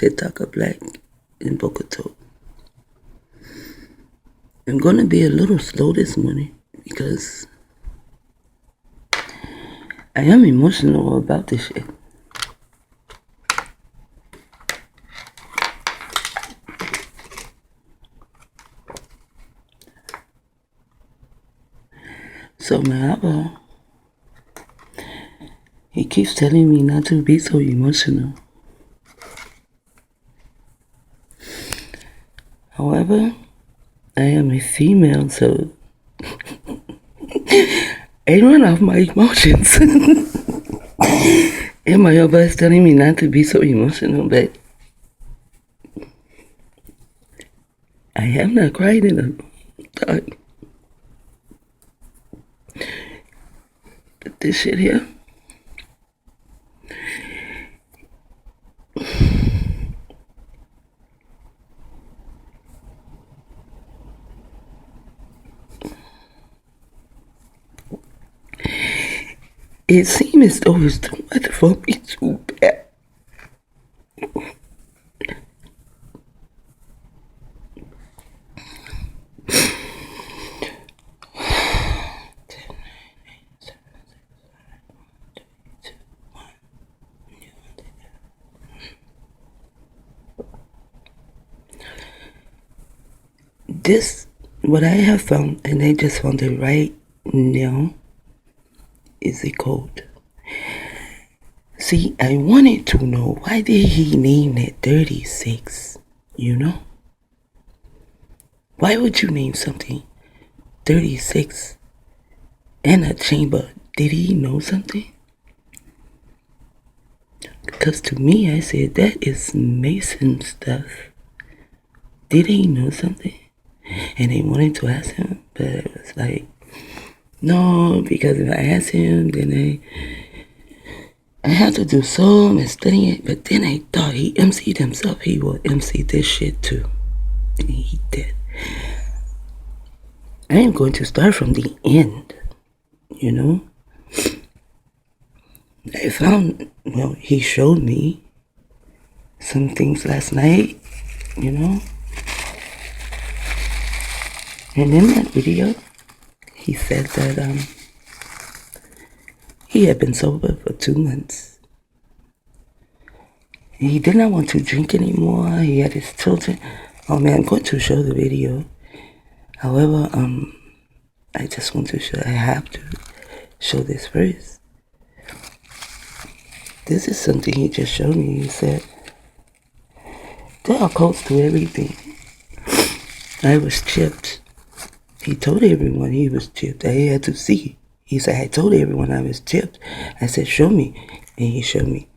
Taka Black in Bogoto. I'm gonna be a little slow this morning because I am emotional about this shit. So my Abba, he keeps telling me not to be so emotional. However, I am a female, so I run off my emotions. And my Abba is telling me not to be so emotional, but I have not cried in a time. But this shit here, it seems as though it's too much for me to bear. This, what I have found, and I just found it right now, is a code. See, I wanted to know, why did he name it 36, you know? Why would you name something 36 in a chamber? Did he know something? Because to me, I said, that is Mason stuff. Did he know something? And they wanted to ask him, but it was like, no, because if I ask him, then I have to do some and study it. But then I thought he emceed himself. He will MC this shit too. And he did. I am going to start from the end, you know. I found, well, he showed me some things last night, you know. And in that video, he said that he had been sober for 2 months. He did not want to drink anymore. He had his children. Oh man, I'm going to show the video. However, I just want to show, I have to show this first. This is something he just showed me. He said, there are codes to everything. I was chipped. He told everyone he was chipped. I had to see. He said, I told everyone I was chipped. I said, show me. And he showed me.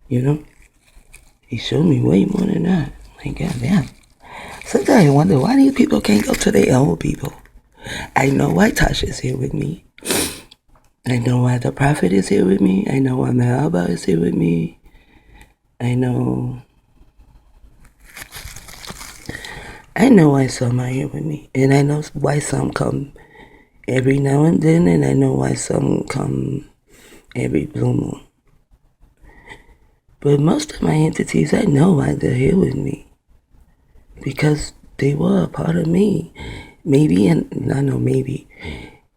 You know? He showed me way more than that. Like, goddamn. Sometimes I wonder why these people can't go to their old people. I know why Tasha's here with me. I know why the Prophet is here with me. I know why my Abba is here with me. I know why some are here with me. And I know why some come every now and then. And I know why some come every blue moon. But most of my entities, I know why they're here with me. Because they were a part of me. Maybe, in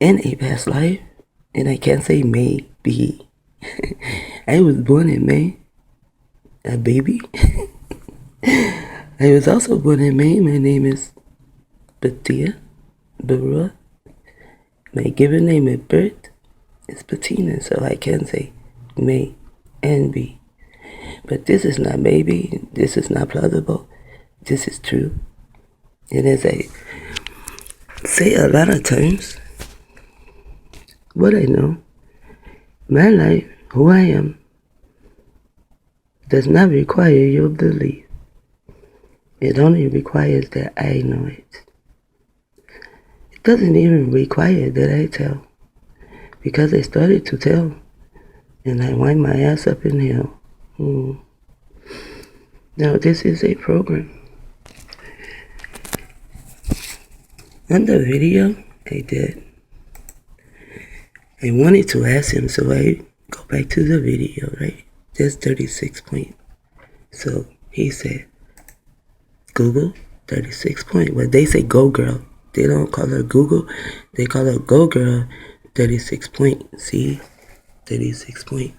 a past life. And I can't say maybe. I was born in May. A baby. I was also born in May. My name is Batia Barua. My given name at birth is Patina, so I can say May and B. But this is not maybe. This is not plausible. This is true. And as I say a lot of times, what I know, my life, who I am, does not require your belief. It only requires that I know it. It doesn't even require that I tell. Because I started to tell, and I wind my ass up in hell. Now this is a program. On the video I did, I wanted to ask him, so I go back to the video, right? There's 36 points. So He said, Google 36 point. Well, they say Go Girl. They don't call her Google. They call her Go Girl 36 point. See? 36 point.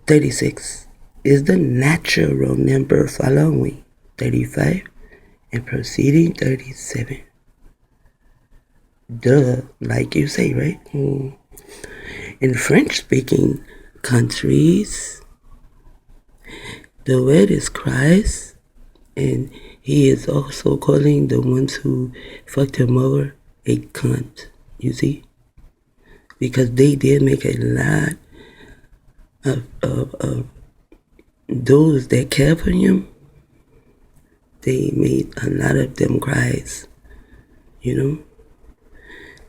36 is the natural number following 35 and preceding 37. Duh, like you say, right? In French-speaking countries, the word is Christ, and he is also calling the ones who fucked him over a cunt, you see? Because they did make a lot of those that care for him, they made a lot of them cries, you know?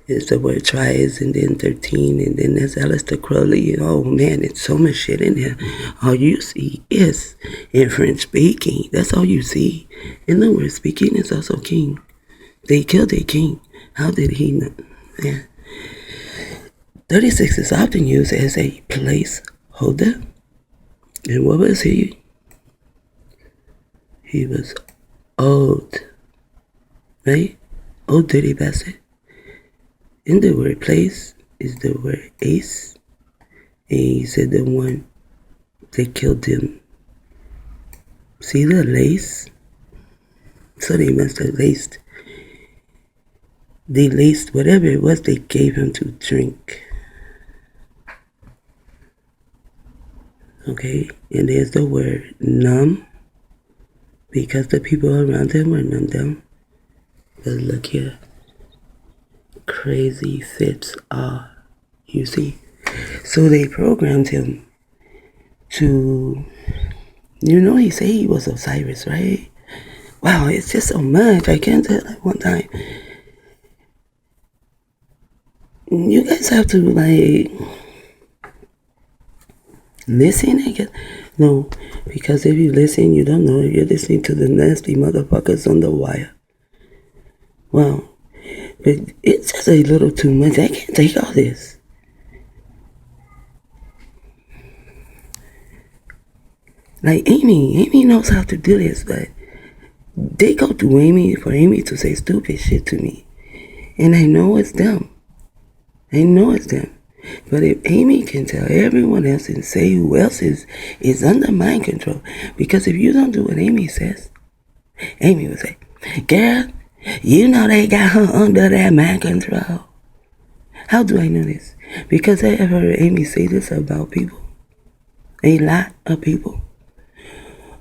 It's the word tries, and then 13, and then there's CROWLEY. Oh man, it's so much shit in there. All you see is in French speaking. That's all you see. In the word speaking is also king. They killed a king. How did he not? Yeah. 36 is often used as a placeholder. And what was he? He was old. Right? Old dirty bastard. In the word place is the word ace. And he said the one that killed him. See the lace? So they must have laced. They laced whatever it was they gave him to drink. Okay, and there's the word numb, because the people around him were numbed down. But look here, crazy fits are, you see. So they programmed him to, he said he was Osiris, right? Wow, it's just so much. I can't tell like one time. You guys have to like listen, I guess. No, because if you listen, you don't know if you're listening to the nasty motherfuckers on the wire. Wow. But it's just a little too much. I can't take all this. Like Amy knows how to do this, but they go to Amy for Amy to say stupid shit to me. And I know it's them. But if Amy can tell everyone else and say who else is under mind control, because if you don't do what Amy says, Amy will say, girl, you know they got her under that mind control. How do I know this? Because I have heard Amy say this about people. A lot of people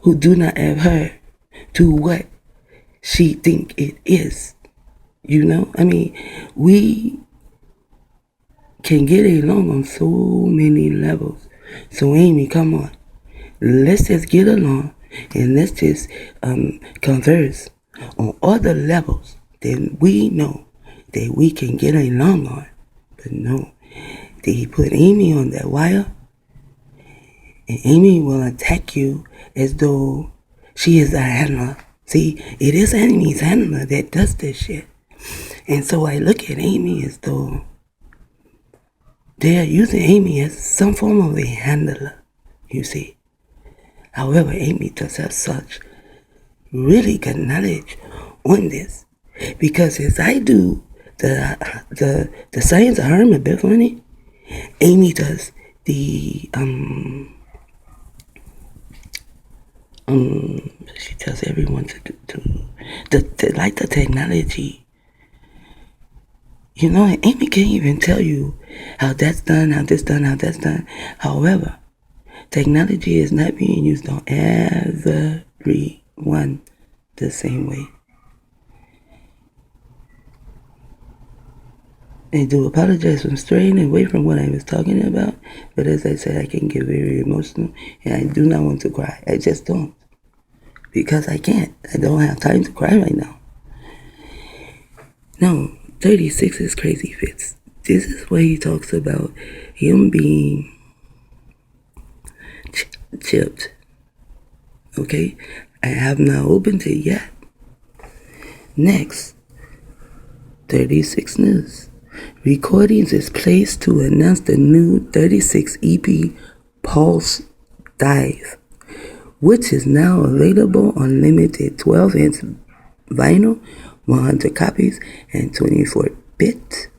who do not have her to what she think it is. I mean, we can get along on so many levels. So Amy, come on. Let's just get along and let's just converse on other levels that we know that we can get along on. But no, they put Amy on that wire, and Amy will attack you as though she is a handler. See, it is Amy's handler that does this shit. And so I look at Amy as though they are using Amy as some form of a handler, you see. However, Amy does have such really good knowledge on this, because as I do the science of harm a bit funny, Amy does the she tells everyone to like the technology. Amy can't even tell you how that's done, how this done, how that's done. However, technology is not being used on everyone the same way. I do apologize for straying away from what I was talking about, but as I said, I can get very emotional, and I do not want to cry. I just don't. Because I can't. I don't have time to cry right now. No, 36 is crazy fits. This is where he talks about him being chipped. Okay? I have not opened it yet. Next, 36 News. Recordings is placed to announce the new 36 EP Pulse Dive. which is now available on limited 12-inch vinyl, 100 copies, and 24-bit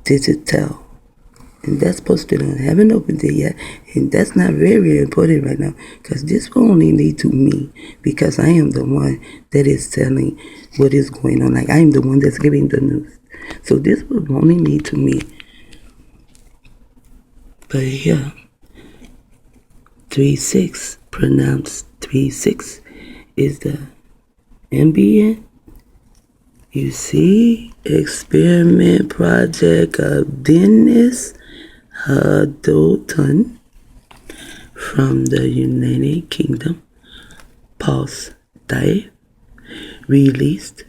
digital. And that's posted on. I haven't opened it yet, and that's not very important right now, because this will only lead to me, because I am the one that is telling what is going on. Like, I am the one that's giving the news. So this will only lead to me. But yeah, 3.6, pronounced 3.6, is the ambient. You see, experiment project of Dennis Huddleton from the United Kingdom, Pulse Dive, released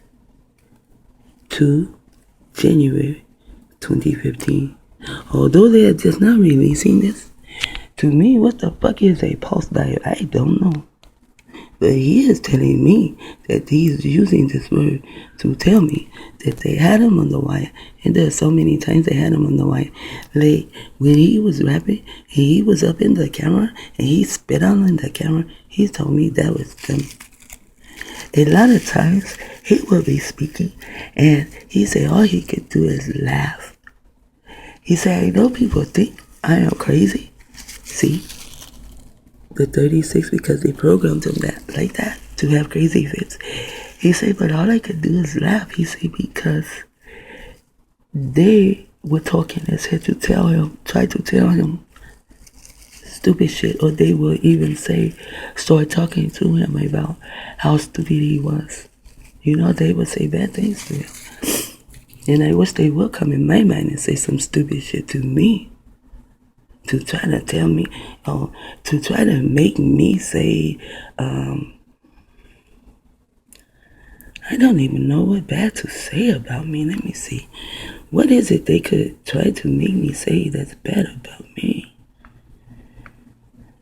2 January 2015. Although they are just not releasing this, to me, what the fuck is a pulse dive? I don't know. But he is telling me that he's using this word to tell me that they had him on the wire. And there's so many times they had him on the wire. Like, when he was rapping, and he was up in the camera, and he spit on in the camera, he told me that was them. A lot of times, he would be speaking, and he said all he could do is laugh. He said, I know people think I am crazy. See? The 36, because they programmed him like that to have crazy fits. He said, but all I could do is laugh. He said, because they were talking as head to try to tell him stupid shit, or they would even start talking to him about how stupid he was. You know, they would say bad things to him. And I wish they would come in my mind and say some stupid shit to me. To try to tell me, to try to make me say, I don't even know what bad to say about me. Let me see. What is it they could try to make me say that's bad about me?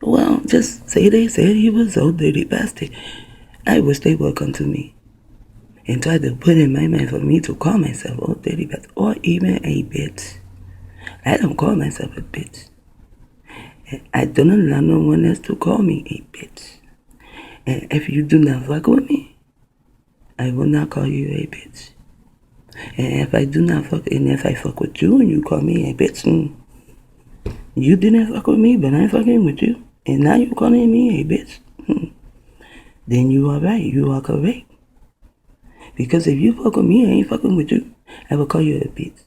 Well, just say they said he was old dirty bastard. I wish they would come to me and try to put in my mind for me to call myself old dirty bastard, or even a bitch. I don't call myself a bitch. I don't allow no one else to call me a bitch. And if you do not fuck with me, I will not call you a bitch. And if I do not fuck, and if I fuck with you and you call me a bitch, you didn't fuck with me, but I'm fucking with you, and now you calling me a bitch, then you are right, you are correct. Because if you fuck with me, I ain't fucking with you, I will call you a bitch.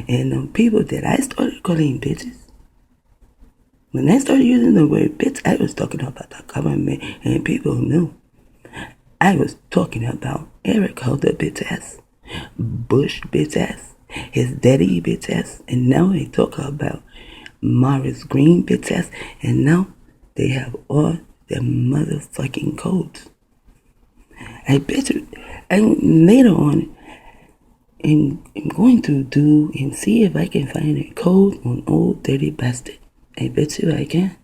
And the people that I started calling bitches, when I started using the word bitch, I was talking about the government, and people knew. I was talking about Eric Holder bitch ass, Bush bitch ass, his daddy bitch ass, and now they talk about Morris Green bitch ass, and now they have all their motherfucking codes. I bet you, later on, I'm going to do and see if I can find a code on old dirty bastard. I bet you I can,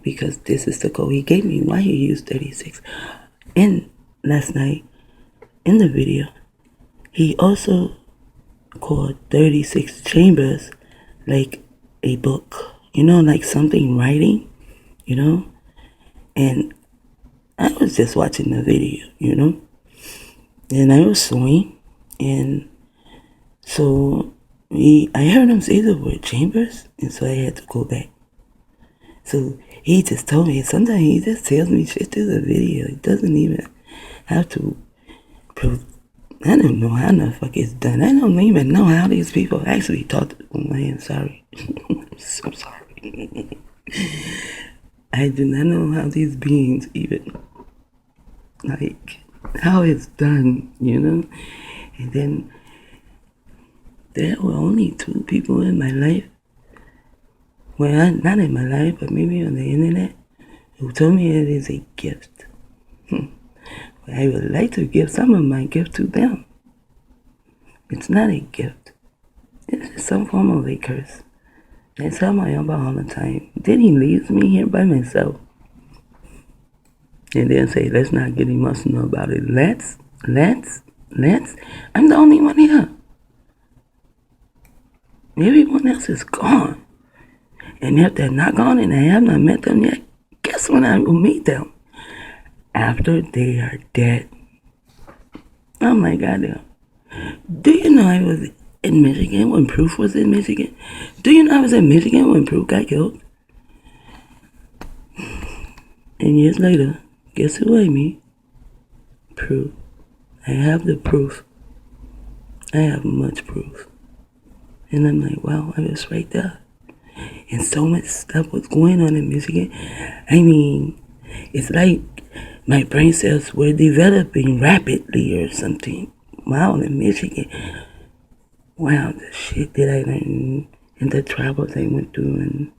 because this is the code he gave me. Why he used 36. And last night, in the video, he also called 36 chambers like a book. You know, like something writing, you know? And I was just watching the video, you know? And I was sewing, and so I heard him say the word chambers, and so I had to go back. So he just told me, sometimes he just tells me shit through the video. He doesn't even have to prove. I don't know how the fuck it's done. I don't even know how these people actually talk. I am sorry. I'm so sorry. I do not know how these beings even, like, how it's done, you know? And then there were only 2 people in my life, well, not in my life, but maybe on the internet, who told me it is a gift. I would like to give some of my gift to them. It's not a gift. It's some form of a curse. I tell my uncle all the time, then he leaves me here by myself. And then say, let's not get emotional about it. Let's. I'm the only one here. Everyone else is gone. And if they're not gone and I have not met them yet, guess that's when I will meet them. After they are dead. I'm like, goddamn. Do you know I was in Michigan when Proof was in Michigan? Do you know I was in Michigan when Proof got killed? And years later, guess who I meet? Proof. I have the proof. I have much proof. And I'm like, wow, I was right there. And so much stuff was going on in Michigan. I mean, it's like my brain cells were developing rapidly or something. Wow, in Michigan. Wow, the shit that I learned and the travels I went through.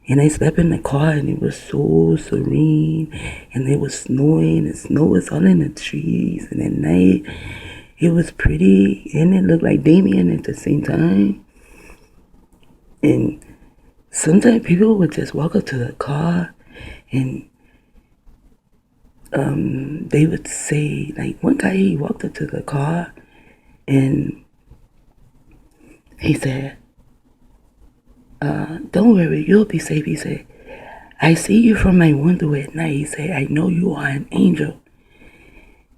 And I slept in the car and it was so serene. And it was snowing. And snow was all in the trees. And at night, it was pretty. And it looked like Damien at the same time. And sometimes people would just walk up to the car and they would say, like, one guy, he walked up to the car and he said, don't worry, you'll be safe. He said, I see you from my window at night. He said, I know you are an angel.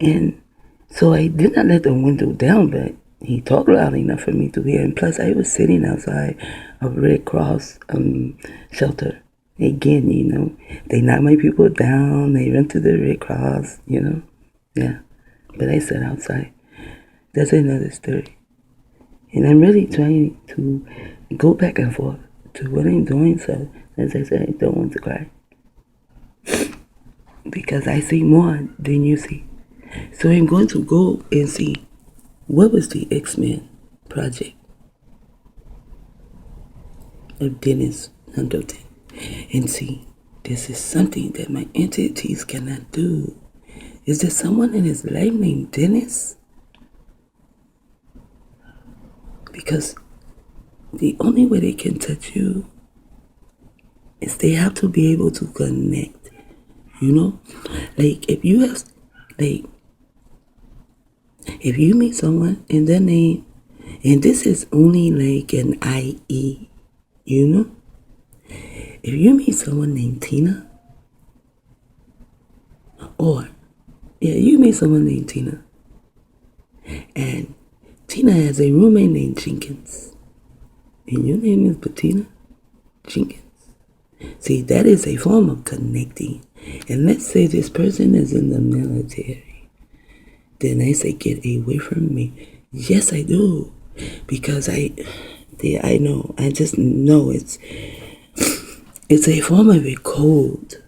And so I did not let the window down, but he talked loud enough for me to hear. And plus, I was sitting outside of Red Cross shelter. Again, you know, they knock my people down. They run to the Red Cross, you know. Yeah, but I sat outside. That's another story. And I'm really trying to go back and forth to what I'm doing. So, as I said, I don't want to cry. Because I see more than you see. So I'm going to go and see what was the X-Men project of Dennis Huntington. And see, this is something that my entities cannot do. Is there someone in his life named Dennis? Because the only way they can touch you is they have to be able to connect. You know? Like, if you have, like, if you meet someone in their name, and this is only like an IE, you know? If you meet someone named Tina, or, yeah, you meet someone named Tina, and Tina has a roommate named Jenkins, and your name is Bettina Jenkins. See, that is a form of connecting. And let's say this person is in the military. Then I say, get away from me. Yes, I do. Because I know. I just know it's a form of a code,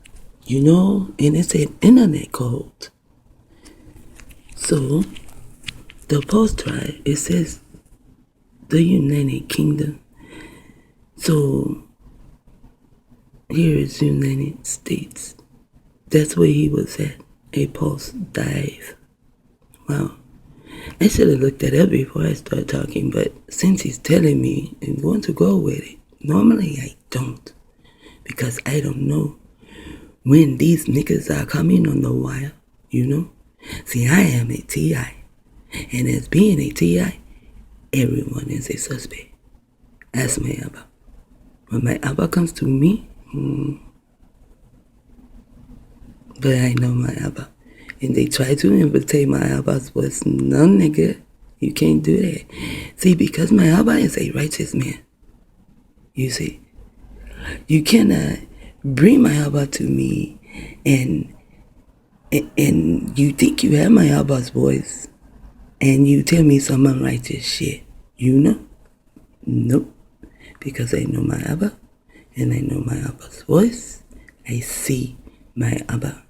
you know? And it's an internet code. So, the post drive, it says the United Kingdom. So, here is United States. That's where he was at, a post dive. Wow. I should have looked that up before I start talking, but since he's telling me, I'm going to go with it. Normally, I don't. Because I don't know when these niggas are coming on the wire, you know? See, I am a TI. And as being a TI, everyone is a suspect. Ask my Abba. When my Abba comes to me, but I know my Abba. And they try to imitate my Abba's voice. No, nigga, you can't do that. See, because my Abba is a righteous man. You see, you cannot bring my Abba to me and you think you have my Abba's voice and you tell me some unrighteous shit. You know? Nope. Because I know my Abba and I know my Abba's voice. I see my Abba.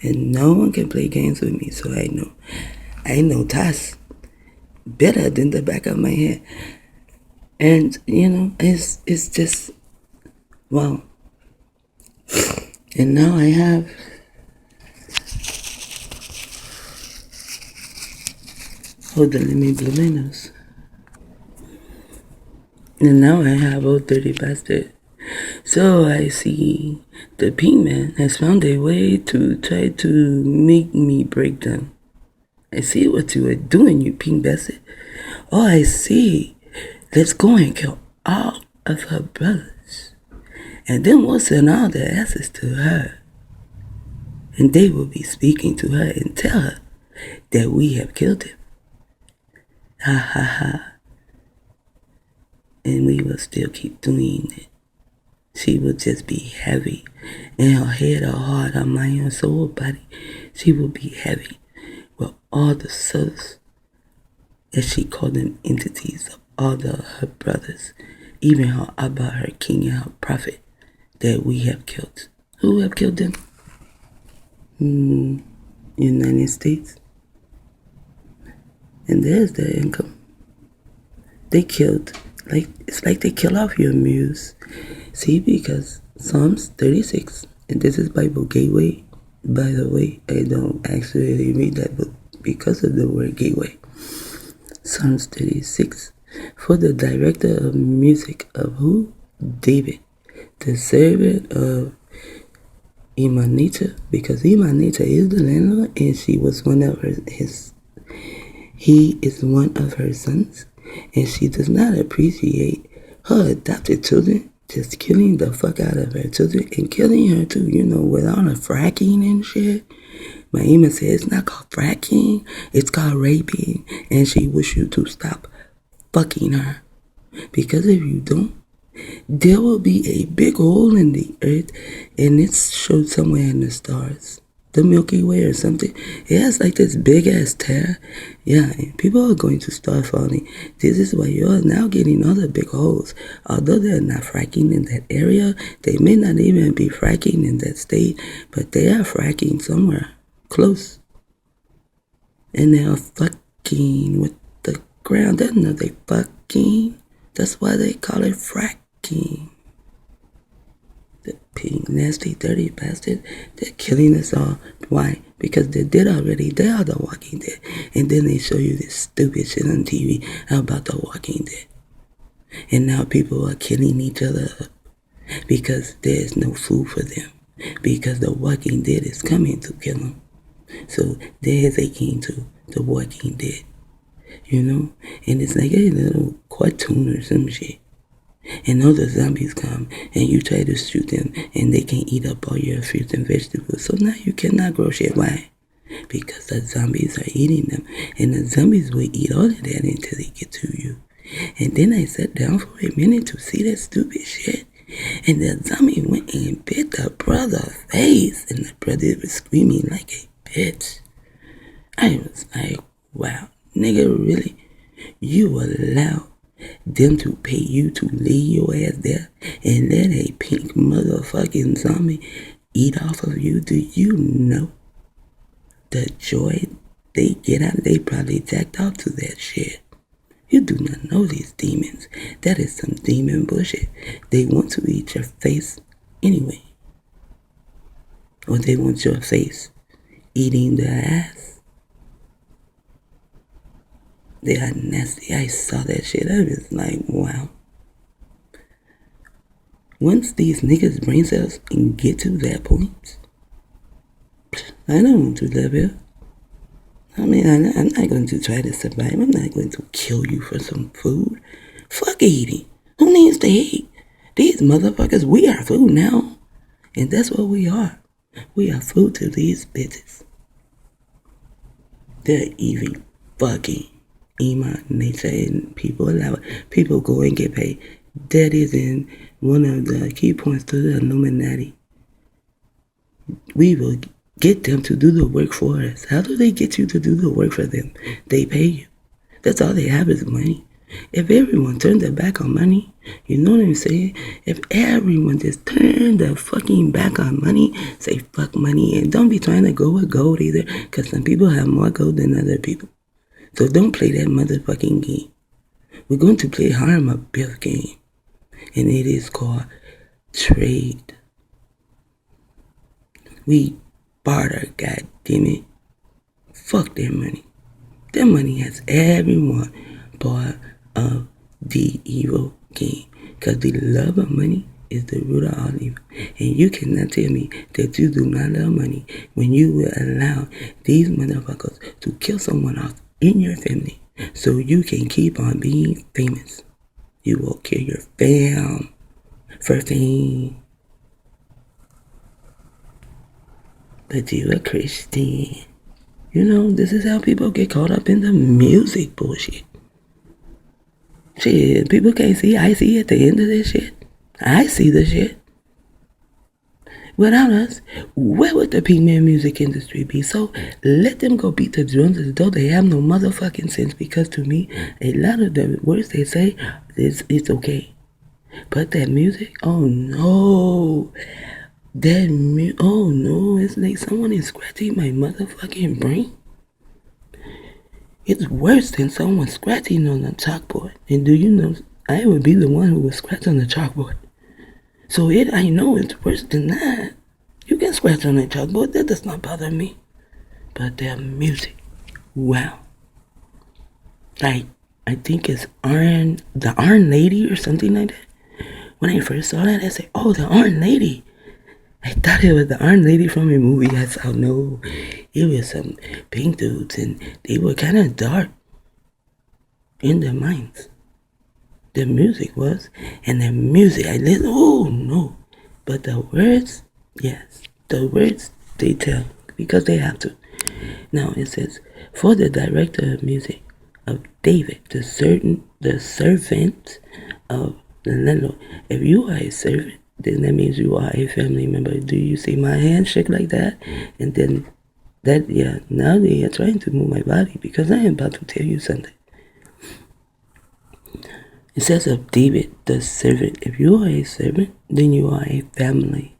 And no one can play games with me, so I know Tas better than the back of my head. And, you know, it's just, wow. And now I have, hold on, let me blow my nose. And now I have Old Dirty Bastard. So I see the pink man has found a way to try to make me break down. I see what you are doing, you pink bastard. Oh, I see. Let's go and kill all of her brothers. And then we'll send all the asses to her. And they will be speaking to her and tell her that we have killed him. Ha ha ha. And we will still keep doing it. She will just be heavy. In her head, her heart, her mind, her soul, her body. She will be heavy with all the souls, as she called them, entities of all her brothers, even her Abba, her king, and her prophet that we have killed. Who have killed them? United States. And there's their income. They killed, it's like they kill off your muse. See, because Psalms 36, and this is Bible Gateway. By the way, I don't actually read that book because of the word gateway. Psalms 36, for the director of music of who? David, the servant of Imanita, because Imanita is the landlord, and she was one of he is one of her sons, and she does not appreciate her adopted children just killing the fuck out of her children and killing her too, with all the fracking and shit. My Ima said it's not called fracking, it's called raping, and she wish you to stop fucking her. Because if you don't, there will be a big hole in the earth, and it's showed somewhere in the stars. The Milky Way or something. It has like this big ass tear. Yeah, and people are going to start falling. This is why you're now getting all the big holes. Although they're not fracking in that area, they may not even be fracking in that state, but they are fracking somewhere close. And they are fucking with the ground. That's not they fucking. That's why they call it fracking. The pink, nasty, dirty bastard. They're killing us all. Why? Because they did already. They are the Walking Dead. And then they show you this stupid shit on TV about the Walking Dead. And now people are killing each other up because there's no food for them. Because the Walking Dead is coming to kill them. So they're taking to the Walking Dead. And it's like a little cartoon or some shit. And all the zombies come, and you try to shoot them, and they can eat up all your fruits and vegetables. So now you cannot grow shit. Why? Because the zombies are eating them, and the zombies will eat all of that until they get to you. And then I sat down for a minute to see that stupid shit, and the zombie went and bit the brother's face, and the brother was screaming like a bitch. I was like, wow, nigga, really? You allow them to pay you to leave your ass there and let a pink motherfucking zombie eat off of you? Do you know the joy they get out of? They probably jacked off to that shit. You do not know these demons. That is some demon bullshit. They want to eat your face anyway. Or they want your face eating their ass. They are nasty. I saw that shit. I was like, wow. Once these niggas' brain cells can get to that point, I don't want to live here. I mean, I'm not going to try to survive. I'm not going to kill you for some food. Fuck eating. Who needs to eat? These motherfuckers, we are food now. And that's what we are. We are food to these bitches. They're even fucking Iman, nature, and people allow it. People go and get paid. That is in one of the key points to the Illuminati. We will get them to do the work for us. How do they get you to do the work for them? They pay you. That's all they have is money. If everyone turned their back on money, you know what I'm saying? If everyone just turned their fucking back on money, say fuck money, and don't be trying to go with gold either, because some people have more gold than other people. So don't play that motherfucking game. We're going to play harm a bill game. And it is called trade. We barter, goddammit. Fuck their money. Their money has everyone part of the evil game. Because the love of money is the root of all evil. And you cannot tell me that you do not love money when you will allow these motherfuckers to kill someone off in your family so you can keep on being famous. You will kill your fam for fame. but you a Christian. You know, this is how people get caught up in the music bullshit. Shit, people can't see. I see at the end of this shit. I see the shit. Without us, where would the female music industry be? So let them go beat the drums as though they have no motherfucking sense, because to me, a lot of the words they say, it's okay. But that music, oh no. Oh no, it's like someone is scratching my motherfucking brain. It's worse than someone scratching on a chalkboard. And do you know, I would be the one who would scratch on the chalkboard. So I know it's worse than that. You can scratch on a chalkboard, that does not bother me. But their music, wow. Like, I think it's the Iron Lady or something like that. When I first saw that, I said, oh, the Iron Lady. I thought it was the Iron Lady from a movie I saw. No, it was some pink dudes, and they were kind of dark in their minds. The music was, and the music, I listened, oh no. But the words, yes, the words they tell, because they have to. Now it says, for the director of music of David, the servant of the landlord. If you are a servant, then that means you are a family member. Do you see my hand shake like that? And then that, yeah, now they are trying to move my body because I am about to tell you something. It says of David, the servant. If you are a servant, then you are a family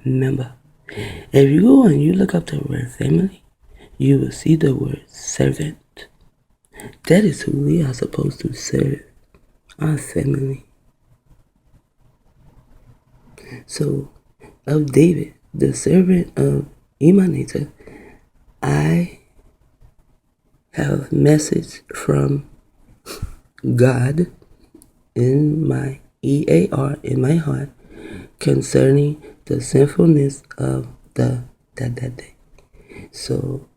member. If you go and you look up the word family, you will see the word servant. That is who we are supposed to serve, our family. So, of David, the servant of Emanator, I have message from God in my EAR, in my heart, concerning the sinfulness of that day. So,